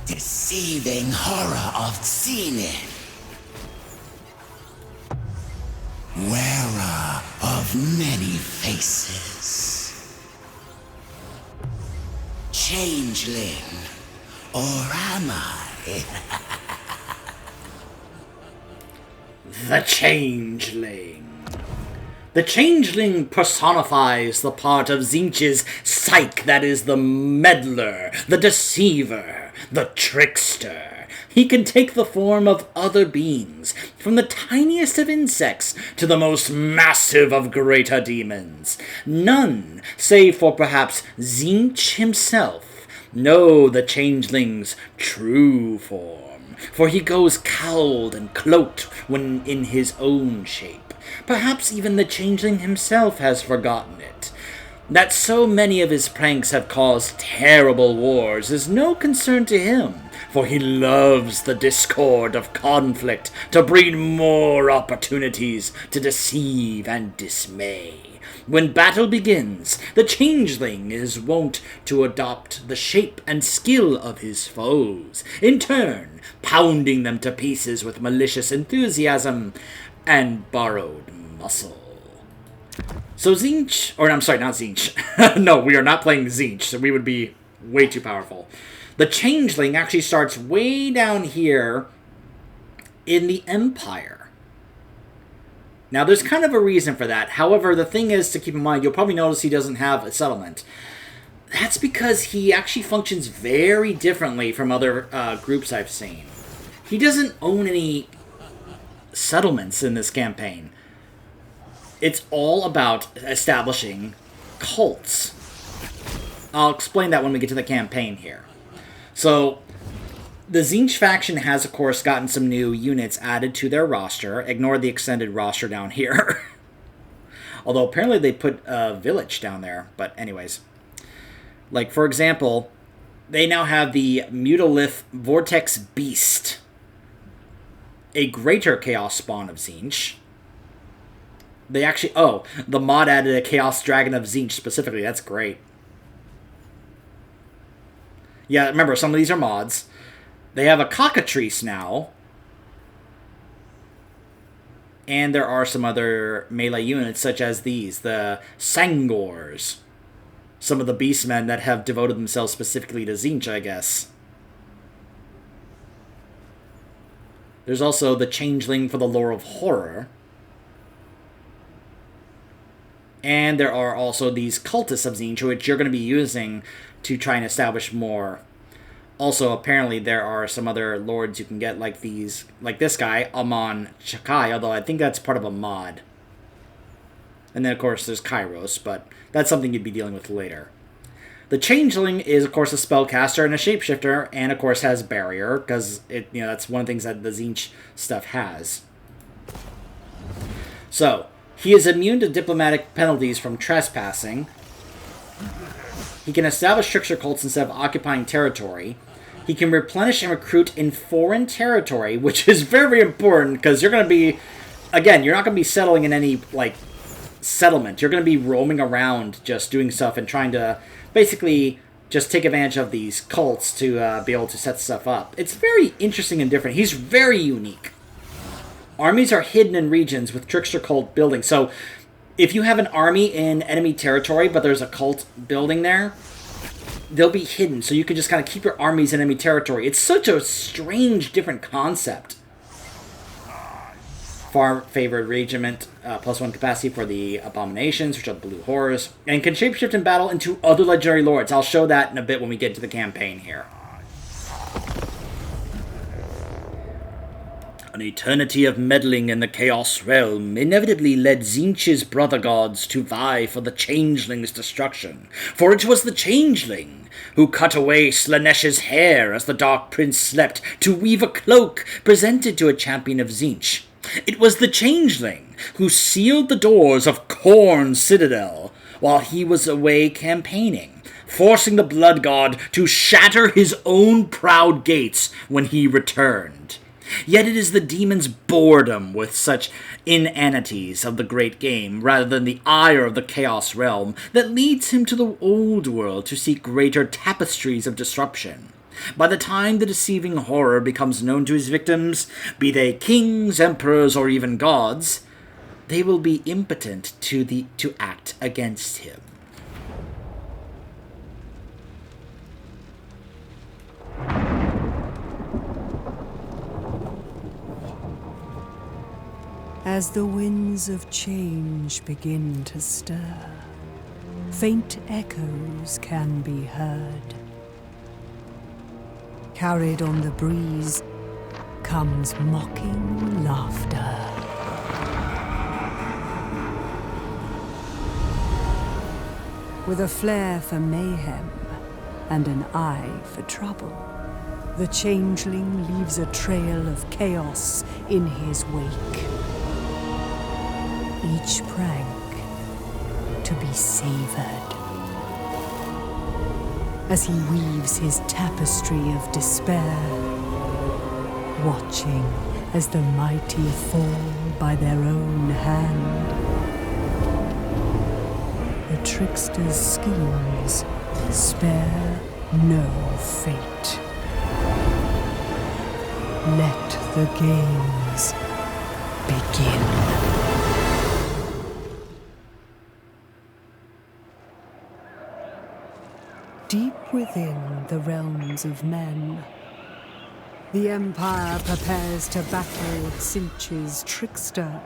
Deceiving horror of Zenith. Wearer of many faces. Changling. Or am I? The Changling. The Changeling personifies the part of Tzeentch's psyche that is the meddler, the deceiver, the trickster. He can take the form of other beings, from the tiniest of insects to the most massive of greater demons. None, save for perhaps Tzeentch himself, know the Changeling's true form, for he goes cowled and cloaked when in his own shape. Perhaps even the Changeling himself has forgotten it. That so many of his pranks have caused terrible wars is no concern to him, for he loves the discord of conflict to breed more opportunities to deceive and dismay. When battle begins, the Changeling is wont to adopt the shape and skill of his foes, in turn pounding them to pieces with malicious enthusiasm and borrowed muscle. So Tzeentch, or I'm sorry, not Tzeentch. No, we are not playing Tzeentch, so we would be way too powerful. The Changeling actually starts way down here in the Empire. Now, there's kind of a reason for that. However, the thing is to keep in mind, you'll probably notice he doesn't have a settlement. That's because he actually functions very differently from other groups I've seen. He doesn't own any settlements in this campaign. It's all about establishing cults. I'll explain that when we get to the campaign here. So, the Tzeentch faction has, of course, gotten some new units added to their roster. Ignore the extended roster down here. Although, apparently they put a village down there. But anyways. Like, for example, they now have the Mutalith Vortex Beast. A greater Chaos spawn of Tzeentch. They actually... Oh, the mod added a Chaos Dragon of Tzeentch specifically. That's great. Yeah, remember, some of these are mods. They have a Cockatrice now. And there are some other melee units, such as these. The Sangors. Some of the beastmen that have devoted themselves specifically to Tzeentch, I guess. There's also the Changeling for the lore of horror. And there are also these cultists of Tzeentch, which you're going to be using to try and establish more. Also, apparently, there are some other lords you can get, like these, like this guy, Amon Chakai, although I think that's part of a mod. And then, of course, there's Kairos, but that's something you'd be dealing with later. The Changeling is, of course, a spellcaster and a shapeshifter, and, of course, has Barrier, because that's one of the things that the Tzeentch stuff has. So, he is immune to diplomatic penalties from trespassing. He can establish trickster cults instead of occupying territory. He can replenish and recruit in foreign territory, which is very important, because you're going to be... Again, you're not going to be settling in any, settlement. You're going to be roaming around just doing stuff and trying to basically just take advantage of these cults to be able to set stuff up. It's very interesting and different. He's very unique. Armies are hidden in regions with trickster cult building. So if you have an army in enemy territory, but there's a cult building there, they'll be hidden. So you can just kind of keep your armies in enemy territory. It's such a strange, different concept. Far favored regiment, +1 capacity for the abominations, which are the blue horrors, and can shapeshift in battle into other legendary lords. I'll show that in a bit when we get into the campaign here. An eternity of meddling in the Chaos Realm inevitably led Tzeentch's brother gods to vie for the Changeling's destruction, for it was the Changeling who cut away Slaaneish's hair as the Dark Prince slept to weave a cloak presented to a champion of Tzeentch. It was the Changeling who sealed the doors of Khorne's citadel while he was away campaigning, forcing the Blood God to shatter his own proud gates when he returned. Yet it is the demon's boredom with such inanities of the great game, rather than the ire of the Chaos Realm, that leads him to the old world to seek greater tapestries of disruption. By the time the deceiving horror becomes known to his victims, be they kings, emperors, or even gods, they will be impotent to act against him. As the winds of change begin to stir, faint echoes can be heard. Carried on the breeze comes mocking laughter. With a flair for mayhem and an eye for trouble, the changeling leaves a trail of chaos in his wake. Each prank to be savored as he weaves his tapestry of despair, watching as the mighty fall by their own hand. The trickster's schemes spare no fate. Let the games begin. Deep within the realms of men, the Empire prepares to battle Tzeentch's trickster.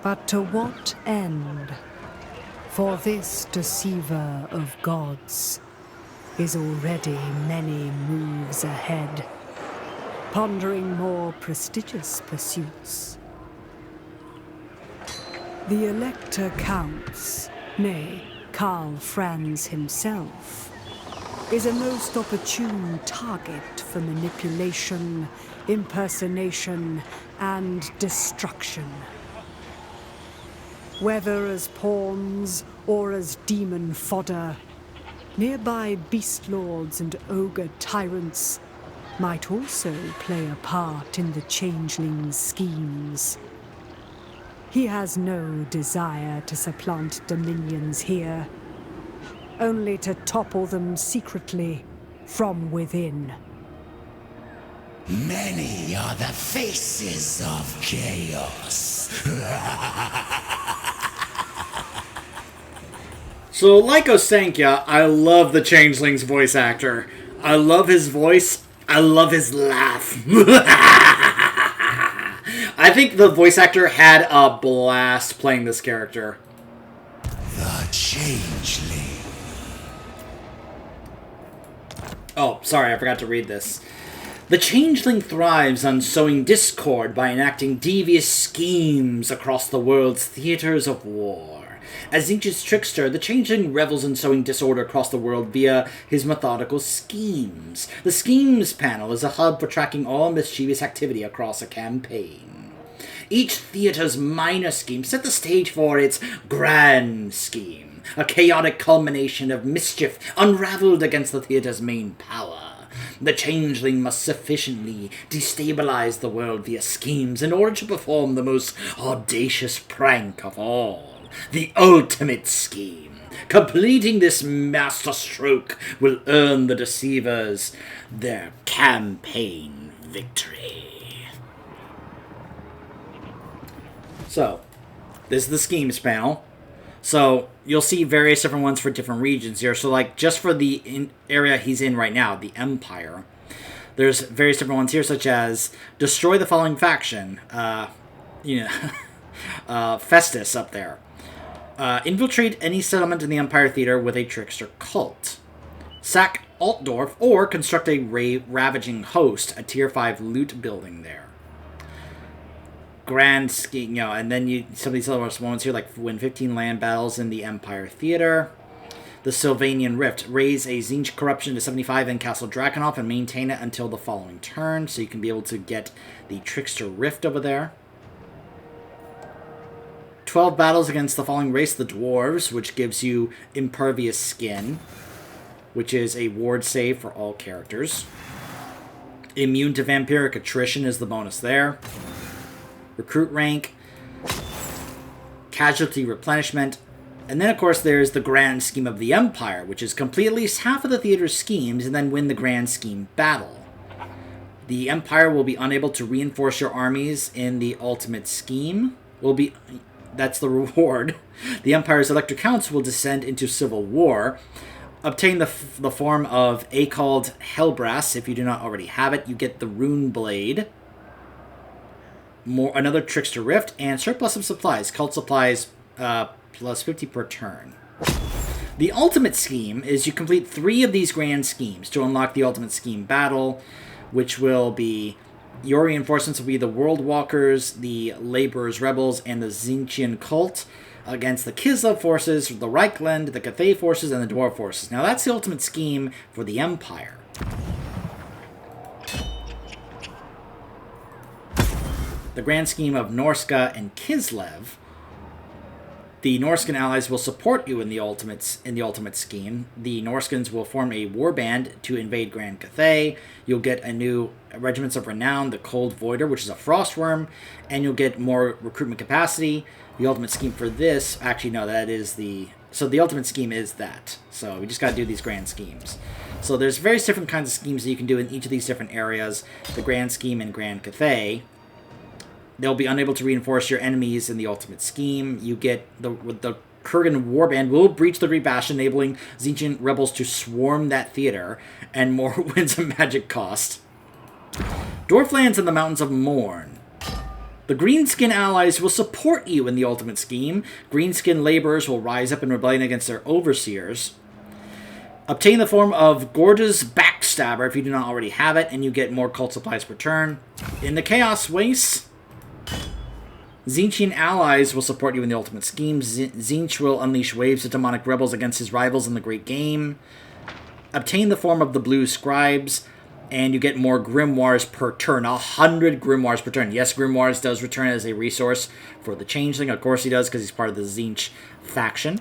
But to what end? For this deceiver of gods is already many moves ahead, pondering more prestigious pursuits. The Elector Counts, nay, Karl Franz himself, is a most opportune target for manipulation, impersonation, and destruction. Whether as pawns or as demon fodder, nearby beast lords and ogre tyrants might also play a part in the changeling's schemes. He has no desire to supplant dominions here, only to topple them secretly from within. Many are the faces of chaos. So, like Osankya, I love the Changeling's voice actor. I love his voice. I love his laugh. I think the voice actor had a blast playing this character. The Changeling. Oh, sorry, I forgot to read this. The Changeling thrives on sowing discord by enacting devious schemes across the world's theaters of war. As Tzeentch's trickster, the Changeling revels in sowing disorder across the world via his methodical schemes. The Schemes panel is a hub for tracking all mischievous activity across a campaign. Each theater's minor scheme set the stage for its grand scheme, a chaotic culmination of mischief unraveled against the theater's main power. The Changeling must sufficiently destabilize the world via schemes in order to perform the most audacious prank of all, the ultimate scheme. Completing this masterstroke will earn the deceivers their campaign victory. So, this is the schemes panel. So, you'll see various different ones for different regions here. So, like, just for the area he's in right now, the Empire, there's various different ones here, such as destroy the following faction. Festus up there. Infiltrate any settlement in the Empire Theater with a trickster cult. Sack Altdorf, or construct a ravaging host, a tier 5 loot building there. Grand scheme, and then some of these other ones here, like win 15 land battles in the Empire Theater. The Sylvanian Rift, raise a Tzeentch corruption to 75 in Castle Drakenhof and maintain it until the following turn, so you can be able to get the Trickster Rift over there. 12 battles against the following race, the Dwarves, which gives you Impervious Skin, which is a ward save for all characters. Immune to Vampiric Attrition is the bonus there. Recruit rank, Casualty Replenishment, And then, of course, there's the grand scheme of the Empire, which is complete at least half of the theater's schemes and then win the grand scheme battle. The Empire will be unable to reinforce your armies in the ultimate scheme. That's the reward. The Empire's Elector Counts will descend into civil war. Obtain the form of a called Hellbrass. If you do not already have it, you get the Rune Blade. Another Trickster Rift, and surplus of supplies. Cult supplies plus 50 per turn. The ultimate scheme is you complete 3 of these grand schemes to unlock the ultimate scheme battle, which will be your reinforcements will be the World Walkers, the Laborers Rebels, and the Tzeentchian Cult against the Kislev forces, the Reichland, the Cathay forces, and the Dwarf forces. Now that's the ultimate scheme for the Empire. The grand scheme of Norska and Kislev. The Norscan allies will support you in the ultimate scheme. The Norskans will form a warband to invade Grand Cathay. You'll get a new Regiments of Renown, the Cold Voider, which is a Frostworm, and you'll get more recruitment capacity. The ultimate scheme for this, actually no, that is the... So the ultimate scheme is that. So we just got to do these grand schemes. So there's various different kinds of schemes that you can do in each of these different areas. The grand scheme in Grand Cathay. They'll be unable to reinforce your enemies in the ultimate scheme. You get the Kurgan Warband will breach the Great Bastion, enabling Tzeentchian rebels to swarm that theater, and more Winds of Magic cost. Dwarflands and the Mountains of Morn. The Greenskin allies will support you in the ultimate scheme. Greenskin laborers will rise up in rebellion against their overseers. Obtain the form of Gorge's Backstabber if you do not already have it, and you get more cult supplies per turn. In the Chaos Wastes, Tzeentchian allies will support you in the ultimate scheme. Tzeentch will unleash waves of demonic rebels against his rivals in the Great Game. Obtain the form of the Blue Scribes, and you get more Grimoires per turn. 100 Grimoires per turn. Yes, Grimoires does return as a resource for the Changeling. Of course he does, because he's part of the Tzeentch faction.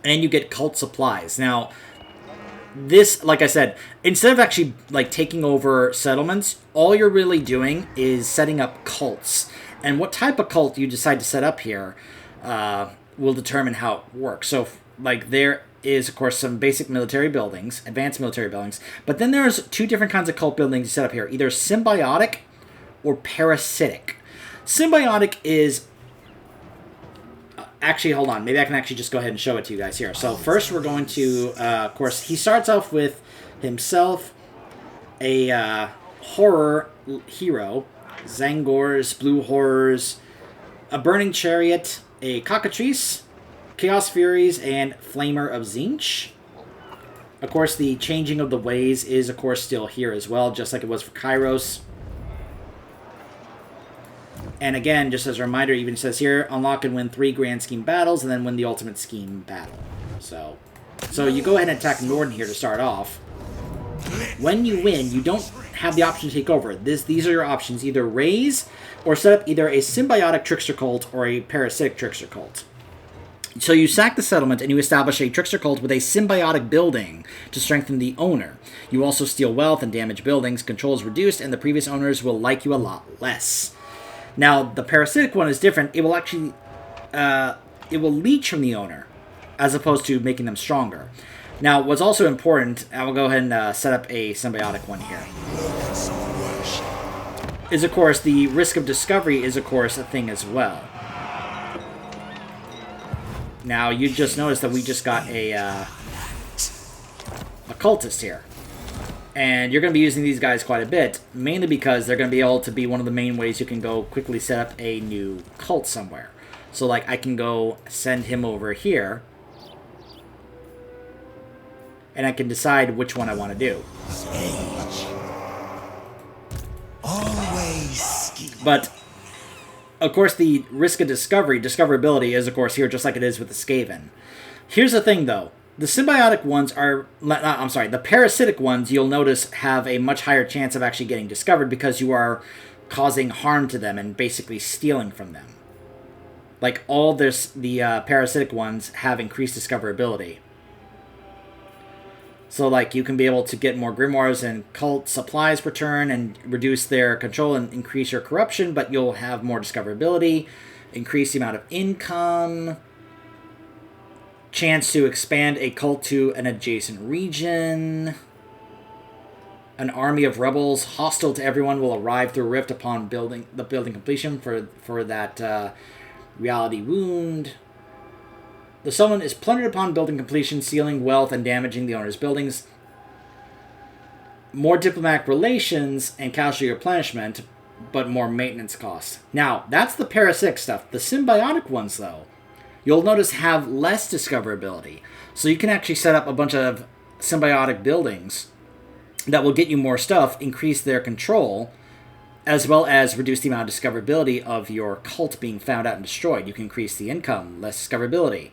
And you get cult supplies. Now, this, like I said, instead of actually taking over settlements, all you're really doing is setting up cults. And what type of cult you decide to set up here will determine how it works. So, there is, of course, some basic military buildings, advanced military buildings. But then there's 2 different kinds of cult buildings you set up here. Either symbiotic or parasitic. Symbiotic is... actually, hold on. Maybe I can actually just go ahead and show it to you guys here. So, first we're going to... of course, he starts off with himself, a horror hero... Zangors, Blue Horrors, a Burning Chariot, a Cockatrice, Chaos Furies, and Flamer of Tzeentch. Of course, the Changing of the Ways is, of course, still here as well, just like it was for Kairos. And again, just as a reminder, even it says here, unlock and win 3 Grand Scheme battles, and then win the Ultimate Scheme battle. So you go ahead and attack Norden here to start off. When you win, you don't have the option to take over. These are your options. Either raise or set up either a symbiotic trickster cult or a parasitic trickster cult. So you sack the settlement and you establish a trickster cult with a symbiotic building to strengthen the owner. You also steal wealth and damage buildings. Control is reduced and the previous owners will like you a lot less. Now, the parasitic one is different. It will actually... it will leech from the owner as opposed to making them stronger. Now, what's also important, I will go ahead and set up a symbiotic one here, is, of course, the risk of discovery is, of course, a thing as well. Now, you just noticed that we just got a cultist here. And you're going to be using these guys quite a bit, mainly because they're going to be able to be one of the main ways you can go quickly set up a new cult somewhere. So, I can go send him over here, and I can decide which one I want to do. But, of course, the risk of discoverability is, of course, here just like it is with the Skaven. Here's the thing, though. The symbiotic ones are... the parasitic ones, you'll notice, have a much higher chance of actually getting discovered because you are causing harm to them and basically stealing from them. The parasitic ones have increased discoverability. So, you can be able to get more grimoires and cult supplies per turn and reduce their control and increase your corruption, but you'll have more discoverability, increase the amount of income. Chance to expand a cult to an adjacent region. An army of rebels hostile to everyone will arrive through a rift upon building completion for that reality wound. The summon is plundered upon building completion, stealing wealth and damaging the owner's buildings. More diplomatic relations and casualty replenishment, but more maintenance costs. Now, that's the parasitic stuff. The symbiotic ones, though, you'll notice have less discoverability. So you can actually set up a bunch of symbiotic buildings that will get you more stuff, increase their control, as well as reduce the amount of discoverability of your cult being found out and destroyed. You can increase the income, less discoverability.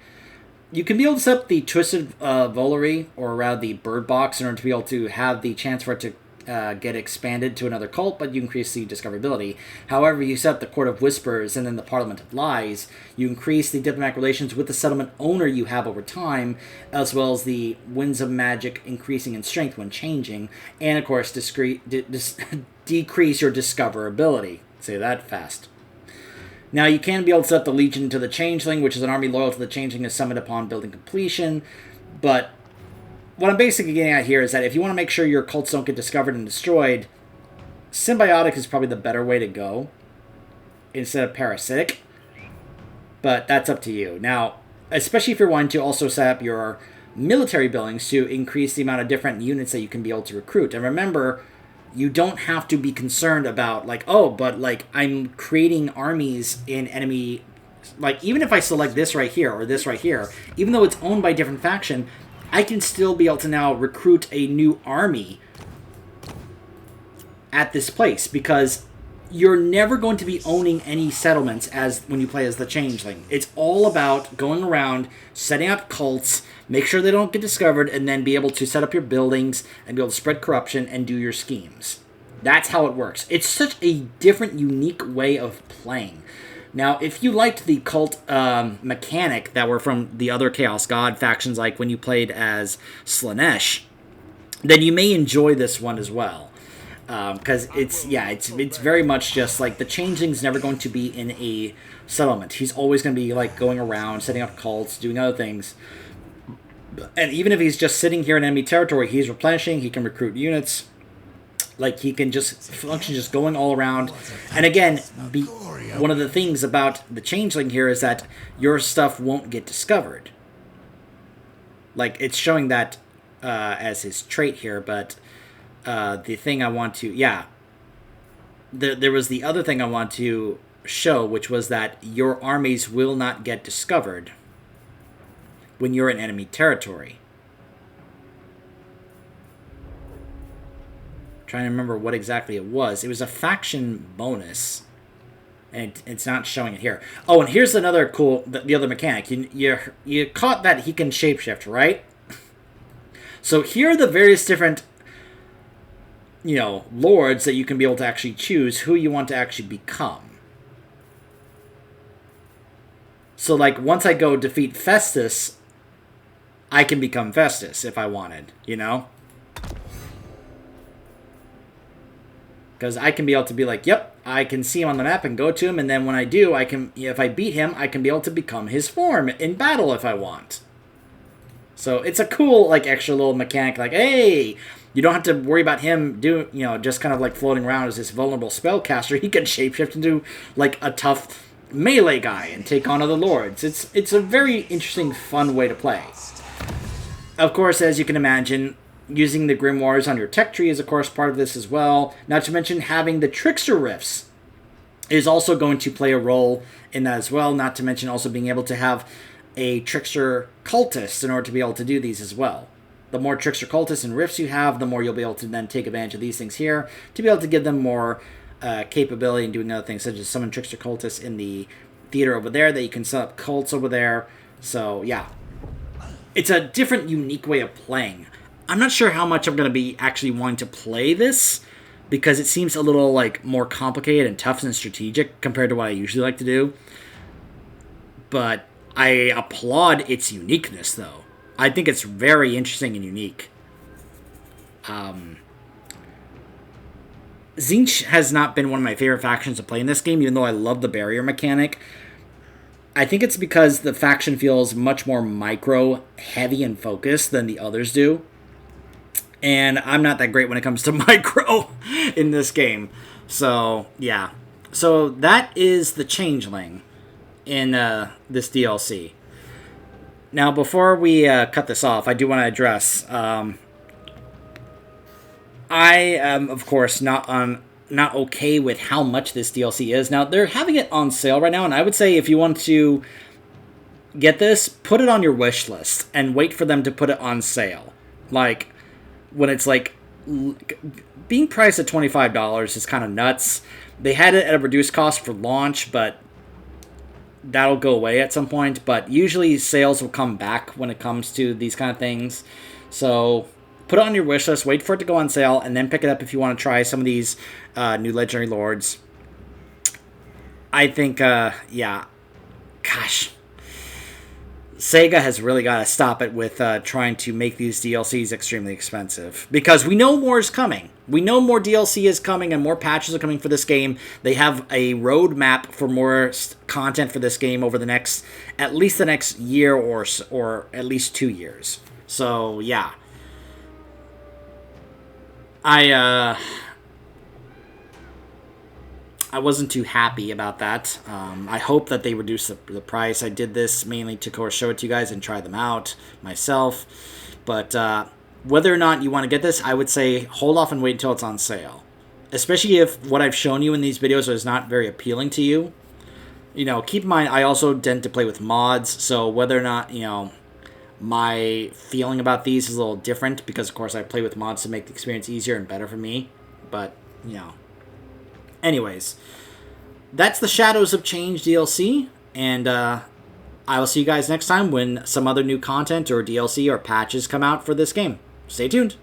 You can be able to set up the Twisted Volary, or rather the Bird Box, in order to be able to have the chance for it to get expanded to another cult, but you increase the discoverability. However, you set up the Court of Whispers and then the Parliament of Lies. You increase the diplomatic relations with the settlement owner you have over time, as well as the Winds of Magic increasing in strength when changing, and of course decrease your discoverability. Say that fast. Now, you can be able to set the Legion to the Changeling, which is an army loyal to the Changeling is summoned upon building completion. But what I'm basically getting at here is that if you want to make sure your cults don't get discovered and destroyed, symbiotic is probably the better way to go instead of parasitic. But that's up to you. Now, especially if you're wanting to also set up your military buildings to increase the amount of different units that you can be able to recruit. And remember, you don't have to be concerned about, like, oh, but, like, I'm creating armies in enemy... Like, even if I select this right here or this right here, even though it's owned by a different faction, I can still be able to now recruit a new army at this place, because you're never going to be owning any settlements as when you play as the Changeling. It's all about going around, setting up cults, make sure they don't get discovered, and then be able to set up your buildings and be able to spread corruption and do your schemes. That's how it works. It's such a different, unique way of playing. Now, if you liked the cult mechanic that were from the other Chaos God factions, like when you played as Slaanesh, then you may enjoy this one as well. Because it's very much just like the Changeling's never going to be in a settlement. He's always going to be like going around, setting up cults, doing other things. And even if he's just sitting here in enemy territory, he's replenishing, he can recruit units. Like, he can just function just going all around. And again, one of the things about the Changeling here is that your stuff won't get discovered. Like, it's showing that as his trait here, but the thing I want to... Yeah. There was the other thing I want to show, which was that your armies will not get discovered when you're in enemy territory. Trying to remember what exactly it was. It was a faction bonus, and it's not showing it here. Oh, and here's another cool, the other mechanic. You caught that he can shapeshift, right? So here are the various different, lords that you can be able to actually choose who you want to actually become. So, like, once I go defeat Festus, I can become Festus if I wanted, Because I can be able to be like, yep, I can see him on the map and go to him, and then when I do, if I beat him, I can be able to become his form in battle if I want. So it's a cool, like, extra little mechanic, like, hey, you don't have to worry about him just kind of like floating around as this vulnerable spellcaster. He can shapeshift into, like, a tough melee guy and take on other lords. It's a very interesting, fun way to play. Of course, as you can imagine, using the grimoires on your tech tree is, of course, part of this as well. Not to mention having the trickster rifts is also going to play a role in that as well. Not to mention also being able to have a trickster cultist in order to be able to do these as well. The more trickster cultists and rifts you have, the more you'll be able to then take advantage of these things here to be able to give them more capability in doing other things, such as summon trickster cultists in the theater over there that you can set up cults over there. So, yeah. It's a different, unique way of playing. I'm not sure how much I'm going to be actually wanting to play this, because it seems a little like more complicated and tough and strategic compared to what I usually like to do. But I applaud its uniqueness, though. I think it's very interesting and unique. Tzeentch has not been one of my favorite factions to play in this game, even though I love the barrier mechanic. I think it's because the faction feels much more micro heavy and focused than the others do. And I'm not that great when it comes to micro in this game. So, yeah. So that is the Changeling in this DLC. Now, before we cut this off, I do want to address... I am, of course, not okay with how much this DLC is. Now, they're having it on sale right now, and I would say if you want to get this, put it on your wish list and wait for them to put it on sale. Like, when it's like... being priced at $25 is kind of nuts. They had it at a reduced cost for launch, but that'll go away at some point. But usually sales will come back when it comes to these kind of things. So put it on your wish list, wait for it to go on sale, and then pick it up if you want to try some of these new Legendary Lords. I think, yeah, gosh, Sega has really got to stop it with trying to make these DLCs extremely expensive. Because we know more is coming. We know more DLC is coming and more patches are coming for this game. They have a roadmap for more content for this game over the next, at least the next year or at least 2 years. So, yeah. I wasn't too happy about that. I hope that they reduce the price. I did this mainly to, of course, show it to you guys and try them out myself. But whether or not you want to get this, I would say hold off and wait until it's on sale. Especially if what I've shown you in these videos is not very appealing to you. You know, keep in mind, I also tend to play with mods. So whether or not, you know, my feeling about these is a little different. Because, of course, I play with mods to make the experience easier and better for me. But, you know. Anyways, that's the Shadows of Change DLC, and I will see you guys next time when some other new content or DLC or patches come out for this game. Stay tuned.